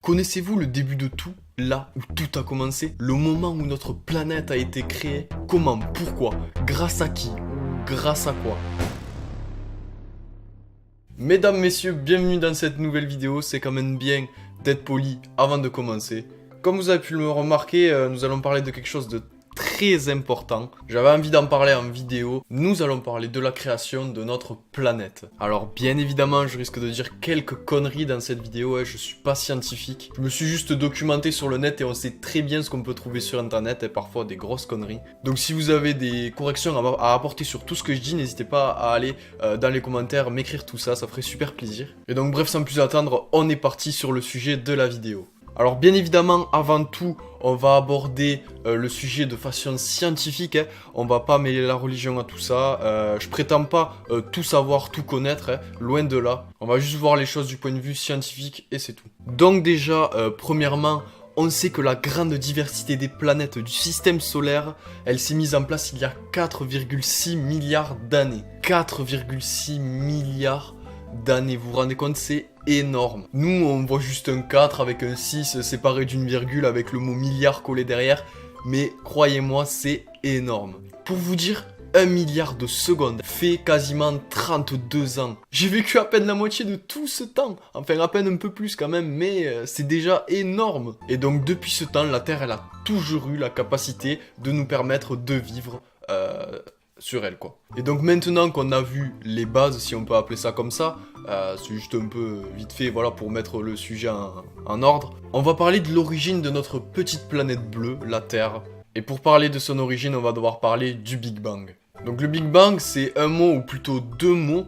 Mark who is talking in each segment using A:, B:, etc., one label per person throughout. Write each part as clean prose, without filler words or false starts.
A: Connaissez-vous le début de tout? Là où tout a commencé? Le moment où notre planète a été créée? Comment? Pourquoi? Grâce à qui? Grâce à quoi? Mesdames, messieurs, bienvenue dans cette nouvelle vidéo. C'est quand même bien d'être poli avant de commencer. Comme vous avez pu le remarquer, nous allons parler de quelque chose de très important. J'avais envie d'en parler en vidéo. Nous allons parler de la création de notre planète. Alors bien évidemment, je risque de dire quelques conneries dans cette vidéo. Je suis pas scientifique. Je me suis juste documenté sur le net et on sait très bien ce qu'on peut trouver sur internet et parfois des grosses conneries. Donc si vous avez des corrections à apporter sur tout ce que je dis, n'hésitez pas à aller dans les commentaires m'écrire tout ça, ça ferait super plaisir. Et donc bref, sans plus attendre, on est parti sur le sujet de la vidéo. Alors bien évidemment, avant tout, on va aborder le sujet de façon scientifique, hein. On va pas mêler la religion à tout ça, je prétends pas tout savoir, tout connaître, hein. Loin de là. On va juste voir les choses du point de vue scientifique et c'est tout. Donc déjà, premièrement, on sait que la grande diversité des planètes du système solaire, elle s'est mise en place il y a 4,6 milliards d'années. 4,6 milliards d'années, vous vous rendez compte, c'est énorme. Nous, on voit juste un 4 avec un 6 séparé d'une virgule avec le mot milliard collé derrière, mais croyez-moi, c'est énorme. Pour vous dire, 1 milliard de secondes fait quasiment 32 ans. J'ai vécu à peine la moitié de tout ce temps, enfin à peine un peu plus quand même, mais c'est déjà énorme. Et donc depuis ce temps, la Terre, elle a toujours eu la capacité de nous permettre de vivre sur elle, quoi. Et donc maintenant qu'on a vu les bases, si on peut appeler ça comme ça, c'est juste un peu vite fait, voilà, pour mettre le sujet en ordre, on va parler de l'origine de notre petite planète bleue, la Terre. Et pour parler de son origine, on va devoir parler du Big Bang. Donc le Big Bang, c'est un mot, ou plutôt deux mots,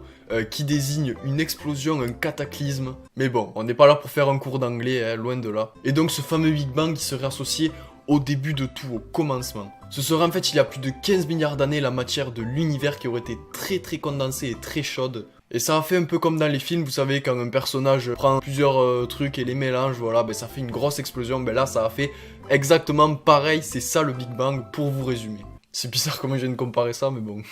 A: qui désignent une explosion, un cataclysme. Mais bon, on n'est pas là pour faire un cours d'anglais, hein, loin de là. Et donc ce fameux Big Bang qui serait associé au début de tout, au commencement. Ce serait en fait il y a plus de 15 milliards d'années la matière de l'univers qui aurait été très condensée et très chaude. Et ça a fait un peu comme dans les films, vous savez, quand un personnage prend plusieurs trucs et les mélange, voilà, ben ça fait une grosse explosion. Ben là, ça a fait exactement pareil, c'est ça le Big Bang pour vous résumer. C'est bizarre comment je viens de comparer ça, mais bon.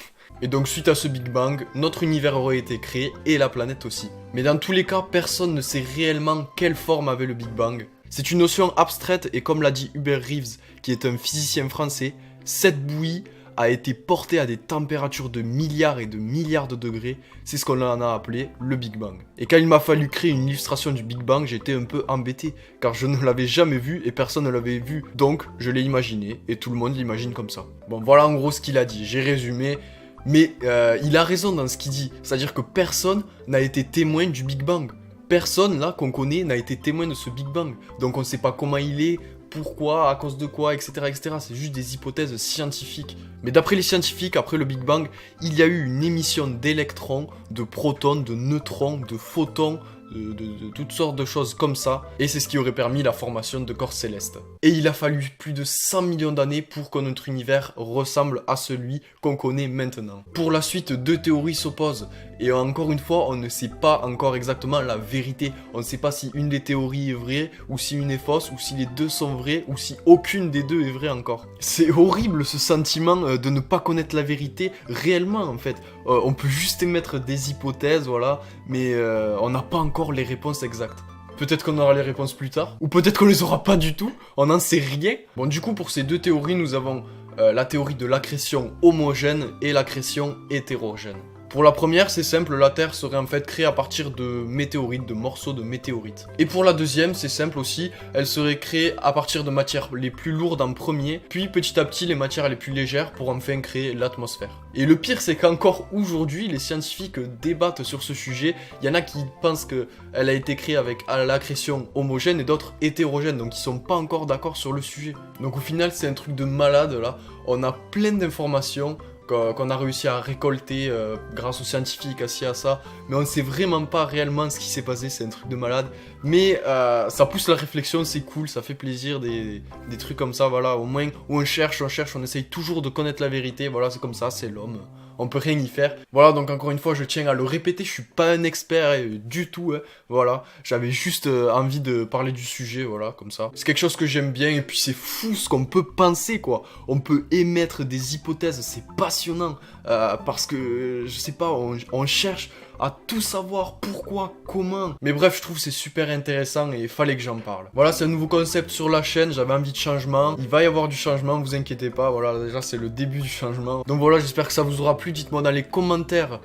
A: Et donc suite à ce Big Bang, notre univers aurait été créé et la planète aussi. Mais dans tous les cas, personne ne sait réellement quelle forme avait le Big Bang. C'est une notion abstraite et comme l'a dit Hubert Reeves, qui est un physicien français, cette bouillie a été portée à des températures de milliards et de milliards de degrés, c'est ce qu'on en a appelé le Big Bang. Et quand il m'a fallu créer une illustration du Big Bang, j'étais un peu embêté, car je ne l'avais jamais vu et personne ne l'avait vu, donc je l'ai imaginé, et tout le monde l'imagine comme ça. Bon, voilà en gros ce qu'il a dit, j'ai résumé, mais il a raison dans ce qu'il dit, c'est-à-dire que personne n'a été témoin du Big Bang. Personne là qu'on connaît n'a été témoin de ce Big Bang, donc on ne sait pas comment il est, pourquoi, à cause de quoi, etc. etc. C'est juste des hypothèses scientifiques. Mais d'après les scientifiques, après le Big Bang, il y a eu une émission d'électrons, de protons, de neutrons, de photons, de toutes sortes de choses comme ça, et c'est ce qui aurait permis la formation de corps célestes. Et il a fallu plus de 100 millions d'années pour que notre univers ressemble à celui qu'on connaît maintenant. Pour la suite, deux théories s'opposent, et encore une fois, on ne sait pas encore exactement la vérité. On ne sait pas si une des théories est vraie, ou si une est fausse, ou si les deux sont vraies, ou si aucune des deux est vraie encore. C'est horrible ce sentiment de ne pas connaître la vérité réellement en fait. On peut juste émettre des hypothèses, voilà, mais on n'a pas encore les réponses exactes. Peut-être qu'on aura les réponses plus tard, ou peut-être qu'on les aura pas du tout, on n'en sait rien. Bon, du coup, pour ces deux théories, nous avons la théorie de l'accrétion homogène et l'accrétion hétérogène. Pour la première, c'est simple, la Terre serait en fait créée à partir de météorites, de morceaux de météorites. Et pour la deuxième, c'est simple aussi, elle serait créée à partir de matières les plus lourdes en premier, puis petit à petit les matières les plus légères pour enfin créer l'atmosphère. Et le pire, c'est qu'encore aujourd'hui, les scientifiques débattent sur ce sujet. Il y en a qui pensent qu'elle a été créée avec l'accrétion homogène et d'autres hétérogènes, donc ils sont pas encore d'accord sur le sujet. Donc au final, c'est un truc de malade là, on a plein d'informations qu'on a réussi à récolter grâce aux scientifiques, à ci, à ça, mais on ne sait vraiment pas réellement ce qui s'est passé, c'est un truc de malade, mais ça pousse la réflexion, c'est cool, ça fait plaisir, des trucs comme ça, voilà, au moins, où on cherche, on essaye toujours de connaître la vérité, voilà, c'est comme ça, c'est l'homme, on peut rien y faire. Voilà, donc encore une fois, je tiens à le répéter, je suis pas un expert du tout, voilà, j'avais juste envie de parler du sujet, voilà, comme ça. C'est quelque chose que j'aime bien, et puis c'est fou ce qu'on peut penser, quoi. On peut émettre des hypothèses, c'est passionnant, parce que, je sais pas, on cherche à tout savoir, pourquoi, comment. Mais bref, je trouve que c'est super intéressant et il fallait que j'en parle. Voilà, c'est un nouveau concept sur la chaîne, j'avais envie de changement. Il va y avoir du changement, vous inquiétez pas, voilà, déjà c'est le début du changement. Donc voilà, j'espère que ça vous aura plu, dites-moi dans les commentaires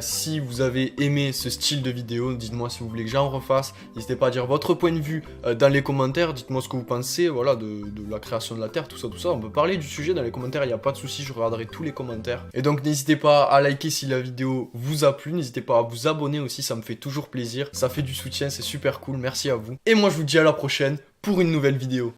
A: si vous avez aimé ce style de vidéo, dites-moi si vous voulez que j'en refasse. N'hésitez pas à dire votre point de vue dans les commentaires, dites-moi ce que vous pensez, voilà, de la création de la Terre, tout ça, tout ça. On peut parler du sujet dans les commentaires, il n'y a pas de souci, je regarderai tous les commentaires. Et donc n'hésitez pas à liker si la vidéo vous a plu, n'hésitez pas à vous abonner aussi, ça me fait toujours plaisir, ça fait du soutien, c'est super cool, merci à vous. Et moi je vous dis à la prochaine pour une nouvelle vidéo.